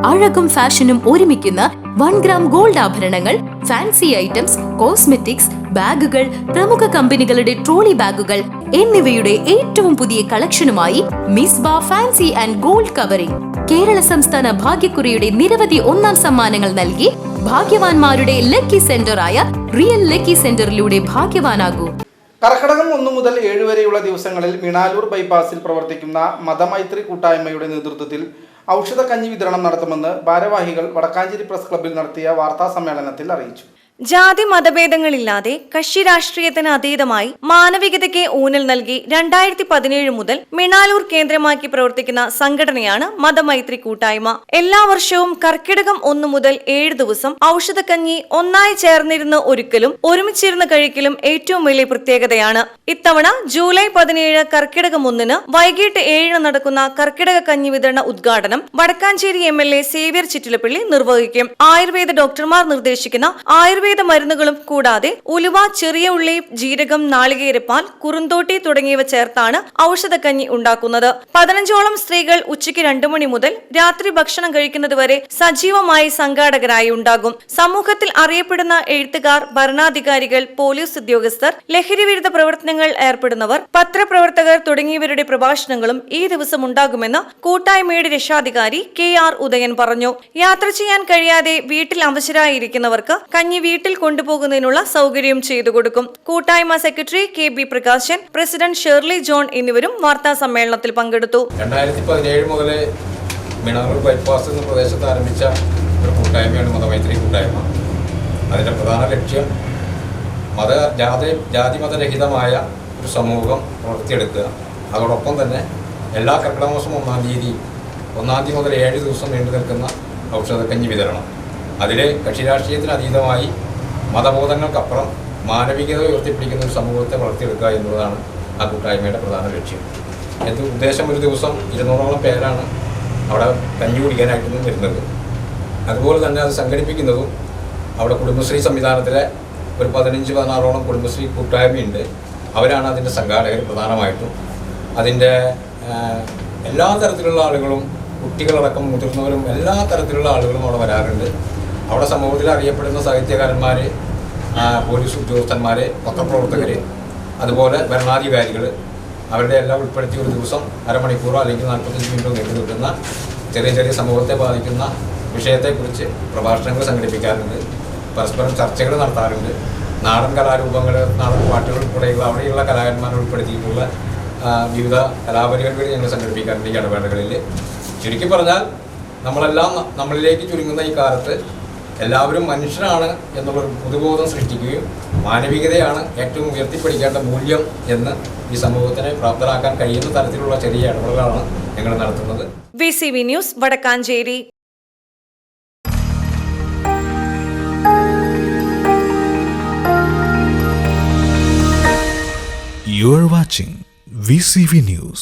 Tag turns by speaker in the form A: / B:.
A: അഴകും ഫാഷനും ഒരുമിക്കുന്ന 1 gram gold ആഭരണങ്ങൾ, ഫാൻസി ഐറ്റംസ്, കോസ്മെറ്റിക്സ്, ബാഗുകൾ, പ്രമുഖ കമ്പനികളുടെ ട്രോളി ബാഗുകൾ എന്നിവയുടെ ഏറ്റവും പുതിയ കളക്ഷനുമായി Misba fancy and gold covering. Kerala സംസ്ഥാന ഭാഗ്യക്കുറിയുടെ നിരവധി ഒന്നാം സമ്മാനങ്ങൾ നൽകി ഭാഗ്യവാന്മാരുടെ ലക്കി സെന്ററായ റിയൽ ലക്കി സെന്ററിലൂടെ ഭാഗ്യവാനാകൂ.
B: കർക്കിടകം 1 മുതൽ 7 വരെയുള്ള ദിവസങ്ങളിൽ മിണാലൂർ ബൈപ്പാസിൽ പ്രവർത്തിക്കുന്ന മതമൈത്രി കൂട്ടായ്മയുടെ നേതൃത്വത്തിൽ ഔഷധക്കഞ്ഞി വിതരണം നടത്തുമെന്ന് ഭാരവാഹികൾ വടക്കാഞ്ചേരി പ്രസ് ക്ലബ്ബിൽ നടത്തിയ വാർത്താ സമ്മേളനത്തിൽ അറിയിച്ചു.
C: ജാതി മതഭേദങ്ങളില്ലാതെ കക്ഷി രാഷ്ട്രീയത്തിന് അതീതമായി മാനവികതയ്ക്ക് ഊന്നൽ നൽകി 2017 മുതൽ മിണാലൂർ കേന്ദ്രമാക്കി പ്രവർത്തിക്കുന്ന സംഘടനയാണ് മതമൈത്രി കൂട്ടായ്മ. എല്ലാ വർഷവും കർക്കിടകം 1 മുതൽ 7 ദിവസം ഔഷധക്കഞ്ഞി ഒന്നായി ചേർന്നിരുന്ന് ഒരുക്കലും ഒരുമിച്ചിരുന്ന് കഴിക്കലും ഏറ്റവും വലിയ പ്രത്യേകതയാണ്. ഇത്തവണ ജൂലൈ 17 കർക്കിടകം 1 വൈകിട്ട് 7 നടക്കുന്ന കർക്കിടക കഞ്ഞി വിതരണ ഉദ്ഘാടനം വടക്കാഞ്ചേരി MLA സേവ്യർ ചിറ്റിലപ്പള്ളി നിർവഹിക്കും. ആയുർവേദ ഡോക്ടർമാർ നിർദ്ദേശിക്കുന്ന ആയുർവേദ മരുന്നുകളും കൂടാതെ ഉലുവ, ചെറിയ ഉള്ളി, ജീരകം, നാളികേരപ്പാൽ, കുറുന്തോട്ടി തുടങ്ങിയവ ചേർത്താണ് ഔഷധക്കഞ്ഞി ഉണ്ടാക്കുന്നത്. 15ഓളം സ്ത്രീകൾ ഉച്ചയ്ക്ക് 2 മണി മുതൽ രാത്രി ഭക്ഷണം കഴിക്കുന്നത് വരെ സജീവമായി സംഘാടകരായി ഉണ്ടാകും. സമൂഹത്തിൽ അറിയപ്പെടുന്ന എഴുത്തുകാർ, ഭരണാധികാരികൾ, പോലീസ് ഉദ്യോഗസ്ഥർ, ലഹരിവിരുദ്ധ പ്രവർത്തനങ്ങൾ ഏർപ്പെടുന്നവർ, പത്രപ്രവർത്തകർ തുടങ്ങിയവരുടെ പ്രഭാഷണങ്ങളും ഈ ദിവസം ഉണ്ടാകുമെന്ന് കൂട്ടായ്മയുടെ രക്ഷാധികാരി KR ഉദയൻ പറഞ്ഞു. യാത്ര ചെയ്യാൻ കഴിയാതെ വീട്ടിൽ അവശരായിരിക്കുന്നവർക്ക് കഞ്ഞി വീട്ടിൽ കൊണ്ടുപോകുന്നതിനുള്ള സൗകര്യം ചെയ്തു കൊടുക്കും. കൂട്ടായ്മ secretary KB Prakashan, president Shirley John എന്നിവരും വാർത്താ സമ്മേളനത്തിൽ പങ്കെടുത്തു.
D: 2017 മുതൽ മിണാലൂർ ബൈപ്പാസ് എന്ന പ്രദേശത്ത് ആരംഭിച്ച ഒരു കൂട്ടായ്മയാണ് മതമൈത്രി കൂട്ടായ്മ. അതിൻ്റെ പ്രധാന ലക്ഷ്യം ജാതി മതരഹിതമായ ഒരു സമൂഹം വളർത്തിയെടുക്കുക. അതോടൊപ്പം തന്നെ എല്ലാ കർക്കിടക മാസം 1-ാം തീയതി മുതൽ 7 ദിവസം നീണ്ടു നിൽക്കുന്ന ഔഷധക്കഞ്ഞി വിതരണം. അതിൽ കക്ഷി രാഷ്ട്രീയത്തിന് അതീതമായി മതബോധങ്ങൾക്കപ്പുറം മാനവികത ഉയർത്തിപ്പിടിക്കുന്ന ഒരു സമൂഹത്തെ വളർത്തിയെടുക്കുക എന്നുള്ളതാണ് ആ കൂട്ടായ്മയുടെ പ്രധാന ലക്ഷ്യം. ഉദ്ദേശം ഒരു ദിവസം 200ഓളം പേരാണ് അവിടെ കഞ്ഞി കുടിക്കാനായിട്ടൊന്നും വരുന്നത്. അതുപോലെ തന്നെ അത് സംഘടിപ്പിക്കുന്നതും അവിടെ കുടുംബശ്രീ സംവിധാനത്തിലെ ഒരു 15-16ഓളം കുടുംബശ്രീ കൂട്ടായ്മയുണ്ട്. അവരാണ് അതിൻ്റെ സംഘാടകർ പ്രധാനമായിട്ടും. അതിൻ്റെ എല്ലാ തരത്തിലുള്ള ആളുകളും, കുട്ടികളടക്കം മുതിർന്നവരും എല്ലാ തരത്തിലുള്ള ആളുകളും അവിടെ വരാറുണ്ട്. അവിടെ സമൂഹത്തിൽ അറിയപ്പെടുന്ന സാഹിത്യകാരന്മാർ, പോലീസ് ഉദ്യോഗസ്ഥന്മാർ, പത്രപ്രവർത്തകർ, അതുപോലെ ഭരണാധികാരികൾ, അവരുടെ എല്ലാം ഉൾപ്പെടുത്തി ഒരു ദിവസം അരമണിക്കൂറോ അല്ലെങ്കിൽ 45 മിനിറ്റോ നീണ്ടു നിൽക്കുന്ന ചെറിയ സമൂഹത്തെ ബാധിക്കുന്ന വിഷയത്തെക്കുറിച്ച് പ്രഭാഷണങ്ങൾ സംഘടിപ്പിക്കാറുണ്ട്. പരസ്പരം ചർച്ചകൾ നടത്താറുണ്ട്. നാടൻ കലാരൂപങ്ങൾ, നാടൻ പാട്ടുകൾ ഉൾപ്പെടെയുള്ള അവിടെയുള്ള കലാകാരന്മാരെ ഉൾപ്പെടുത്തിയിട്ടുള്ള വിവിധ കലാപരിപാടികൾ ഞങ്ങൾ സംഘടിപ്പിക്കാറുണ്ട് ഈ ഇടവേളകളിൽ. ചുരുക്കി പറഞ്ഞാൽ നമ്മളെല്ലാം നമ്മളിലേക്ക് ചുരുങ്ങുന്ന ഈ കാലത്ത് എല്ലാവരും മനുഷ്യരാണ് എന്നുള്ളൊരു പൊതുബോധം സൃഷ്ടിക്കുകയും മാനവികതയാണ് ഏറ്റവും ഉയർത്തിപ്പിടിക്കേണ്ട മൂല്യം എന്ന് ഈ സമൂഹത്തിനെ പ്രാപ്തരാക്കാൻ കഴിയുന്ന തരത്തിലുള്ള ചെറിയ ഇടപെടലുകളാണ് ഞങ്ങൾ നടത്തുന്നത്.
C: VCV news, Vadakkanchery.
E: You are watching VCV News.